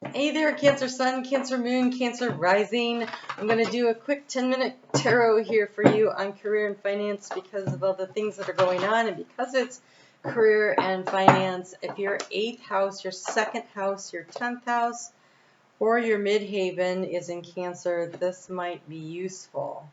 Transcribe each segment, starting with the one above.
Hey there, Cancer Sun, Cancer Moon, Cancer Rising. I'm going to do a quick 10-minute tarot here for you on career and finance because of all the things that are going on, and because it's career and finance. If your 8th house, your 2nd house, your 10th house, or your midhaven is in Cancer, this might be useful.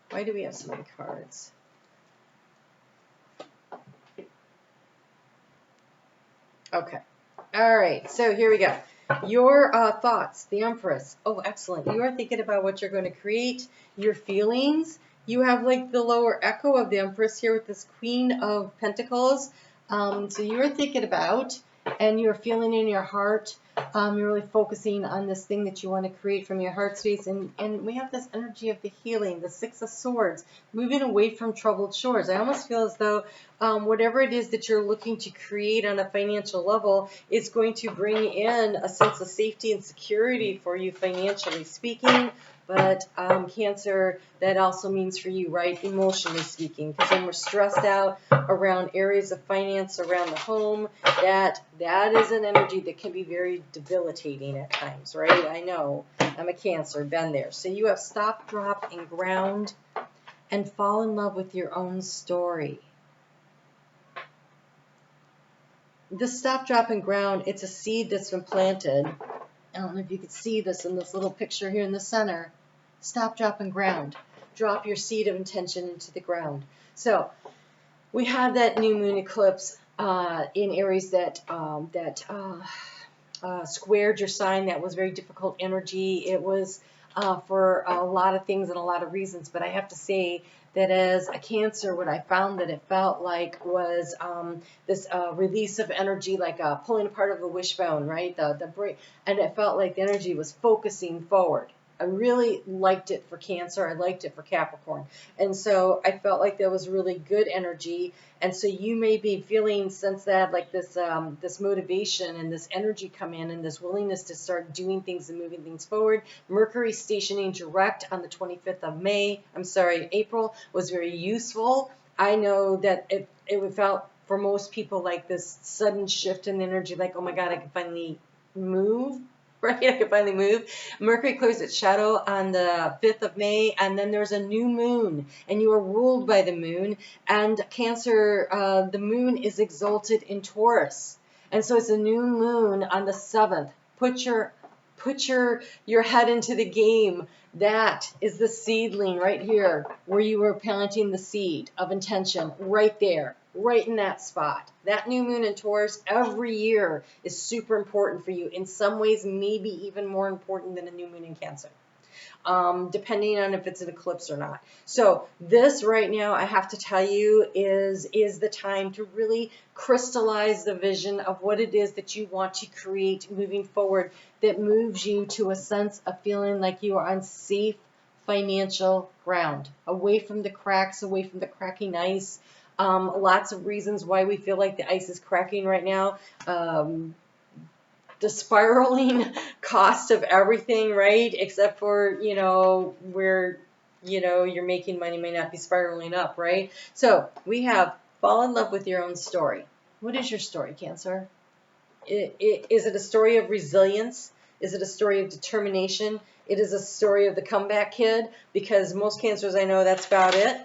Why do we have so many cards? Okay. All right, so here we go. Your thoughts, the Empress. Oh, excellent. You are thinking about what you're going to create, your feelings. You have like the lower echo of the Empress here with this Queen of Pentacles. So you're thinking about, and you're feeling in your heart. You're really focusing on this thing that you want to create from your heart space. And we have this energy of the healing, the Six of Swords, moving away from troubled shores. I almost feel as though whatever it is that you're looking to create on a financial level is going to bring in a sense of safety and security for you financially speaking. But Cancer, that also means for you, right, emotionally speaking, because when we're stressed out around areas of finance around the home, that is an energy that can be very debilitating at times, right? I know, I'm a Cancer, been there. So you have stop, drop, and ground, and fall in love with your own story. This stop, drop, and ground, it's a seed that's been planted. I don't know if you can see this in this little picture here in the center. Stop, drop, and ground. Drop your seed of intention into the ground. So we had that new moon eclipse in Aries that squared your sign. That was very difficult energy. It was for a lot of things and a lot of reasons. But I have to say that as a Cancer, what I found that it felt like was this release of energy, like pulling apart of the wishbone, right? The break, and it felt like the energy was focusing forward. I really liked it for Cancer. I liked it for Capricorn. And so I felt like there was really good energy. And so you may be feeling, since that, like this this motivation and this energy come in, and this willingness to start doing things and moving things forward. Mercury stationing direct on the 25th of April was very useful. I know that it felt for most people like this sudden shift in energy, like, oh my God, I can finally move. Right, I can finally move. Mercury clears its shadow on the 5th of May, and then there's a new moon, and you are ruled by the moon. And Cancer, the moon is exalted in Taurus, and so it's a new moon on the 7th. Put your head into the game. That is the seedling right here, where you were planting the seed of intention, right there, right in that spot. That new moon in Taurus every year is super important for you. In some ways, maybe even more important than a new moon in Cancer, depending on if it's an eclipse or not. So this right now, I have to tell you, is the time to really crystallize the vision of what it is that you want to create moving forward, that moves you to a sense of feeling like you are on safe financial ground, away from the cracks, away from the cracking ice. Lots of reasons why we feel like the ice is cracking right now. The spiraling cost of everything, right? Except for, where, you're making money may not be spiraling up, right? So we have fall in love with your own story. What is your story, Cancer? Is it a story of resilience? Is it a story of determination? It is a story of the comeback kid, because most Cancers I know, that's about it.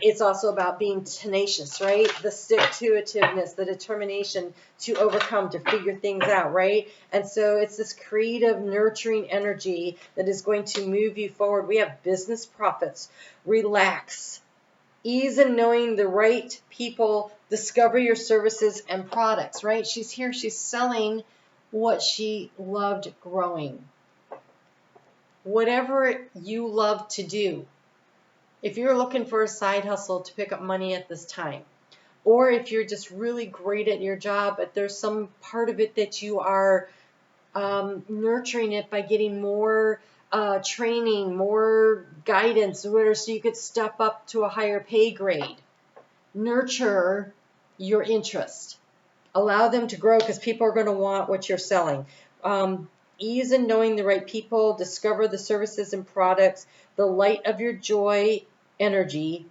It's also about being tenacious, right? The stick-to-itiveness, the determination to overcome, to figure things out, right? And so it's this creative, nurturing energy that is going to move you forward. We have business profits, relax, ease in knowing the right people, discover your services and products, right? She's here, she's selling what she loved growing. Whatever you love to do. If you're looking for a side hustle to pick up money at this time, or if you're just really great at your job, but there's some part of it that you are nurturing it by getting more training, more guidance, so you could step up to a higher pay grade. Nurture your interest. Allow them to grow, because people are going to want what you're selling. Ease in knowing the right people, discover the services and products. The light of your joy energy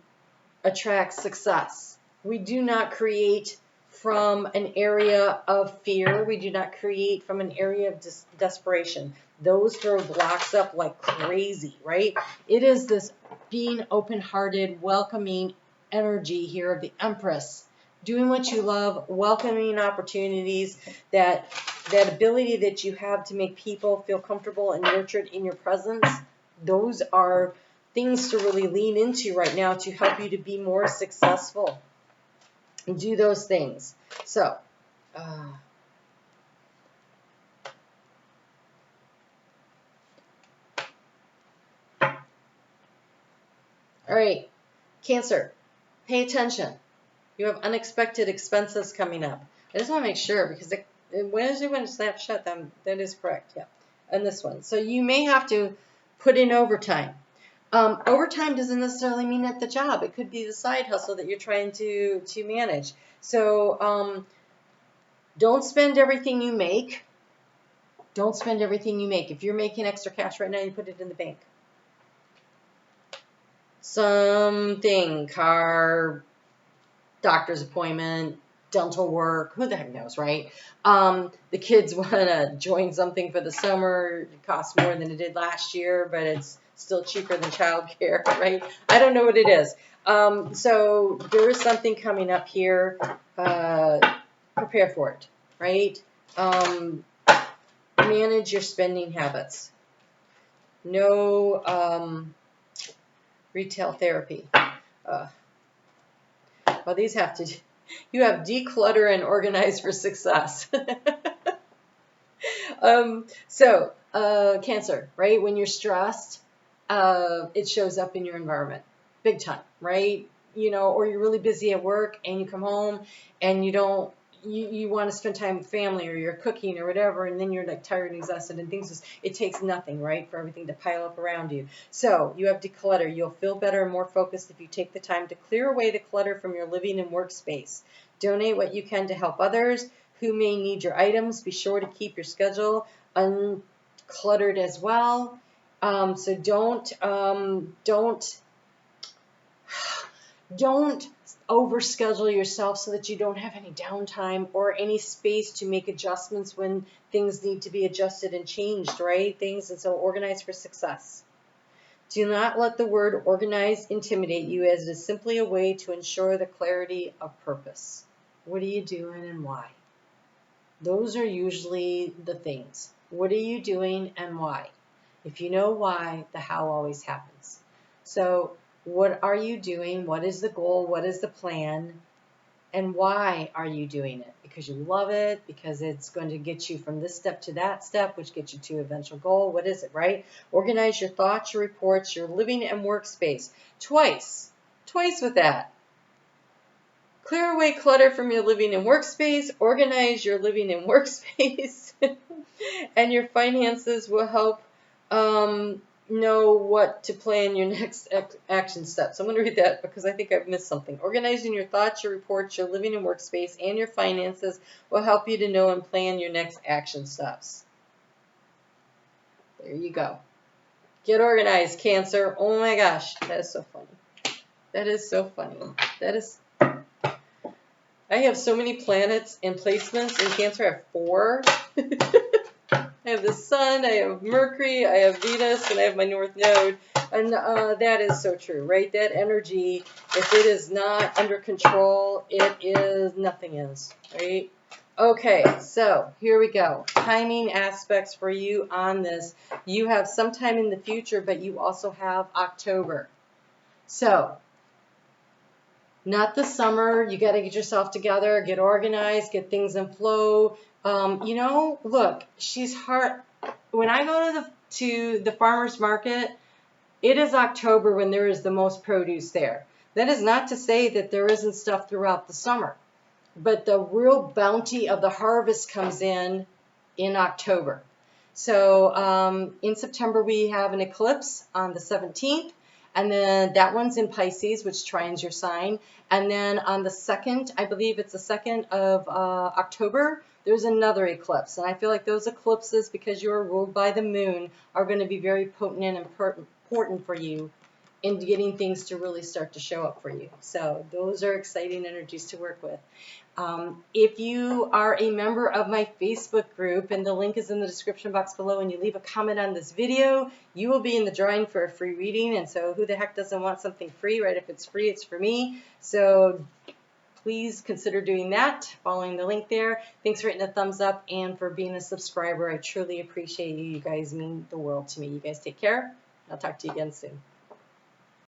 attracts success. We do not create from an area of fear. We do not create from an area of desperation. Those throw blocks up like crazy, right? It is this being open-hearted, welcoming energy here of the Empress, doing what you love, welcoming opportunities, that ability that you have to make people feel comfortable and nurtured in your presence. Those are things to really lean into right now to help you to be more successful and do those things. So, all right, Cancer, pay attention. You have unexpected expenses coming up. I just want to make sure, because Wednesday when it snaps shut, that is correct, yeah. And this one. So you may have to put in overtime. Overtime doesn't necessarily mean at the job. It could be the side hustle that you're trying to manage. So don't spend everything you make. Don't spend everything you make. If you're making extra cash right now, you put it in the bank. Something, car, doctor's appointment, dental work, who the heck knows, right? The kids want to join something for the summer. It costs more than it did last year, but it's still cheaper than childcare, right? I don't know what it is. So there is something coming up here. Prepare for it, right? Manage your spending habits. No retail therapy. Well, these have to, you have declutter and organize for success. Cancer, right? When you're stressed, it shows up in your environment, big time, right? You know, or you're really busy at work and you come home and you want to spend time with family, or you're cooking or whatever, and then you're like tired and exhausted, and it takes nothing, right, for everything to pile up around you. So you have declutter. You'll feel better and more focused if you take the time to clear away the clutter from your living and workspace. Donate what you can to help others who may need your items. Be sure to keep your schedule uncluttered as well. So don't overschedule yourself so that you don't have any downtime or any space to make adjustments when things need to be adjusted and changed, right? And so organize for success. Do not let the word organize intimidate you, as it is simply a way to ensure the clarity of purpose. What are you doing and why? Those are usually the things. What are you doing and why? If you know why, the how always happens. So what are you doing? What is the goal? What is the plan? And why are you doing it? Because you love it, because it's going to get you from this step to that step, which gets you to an eventual goal. What is it, right? Organize your thoughts, your reports, your living and workspace. Twice with that. Clear away clutter from your living and workspace. Organize your living and workspace. And your finances will help know what to plan your next action steps. I'm going to read that because I think I've missed something. Organizing your thoughts, your reports, your living and workspace, and your finances will help you to know and plan your next action steps. There you go. Get organized, Cancer. Oh my gosh, that is so funny. That is so funny. I have so many planets and placements in Cancer. I have 4. I have the Sun, I have Mercury, I have Venus, and I have my North Node. And that is so true, right? That energy, if it is not under control, nothing is, right? Okay, so here we go. Timing aspects for you on this. You have some time in the future, but you also have October. So, not the summer. You got to get yourself together, get organized, get things in flow. Look, she's hard. When I go to the farmer's market, it is October when there is the most produce there. That is not to say that there isn't stuff throughout the summer, but the real bounty of the harvest comes in October. So in September, we have an eclipse on the 17th. And then that one's in Pisces, which trines your sign. And then on the 2nd, I believe it's the 2nd of October, there's another eclipse. And I feel like those eclipses, because you're ruled by the moon, are going to be very potent and important for you in getting things to really start to show up for you. So those are exciting energies to work with. If you are a member of my Facebook group, and the link is in the description box below, and you leave a comment on this video, you will be in the drawing for a free reading. And so who the heck doesn't want something free, right? If it's free, it's for me. So please consider doing that, following the link there. Thanks for hitting a thumbs up and for being a subscriber. I truly appreciate you. You guys mean the world to me. You guys take care. I'll talk to you again soon.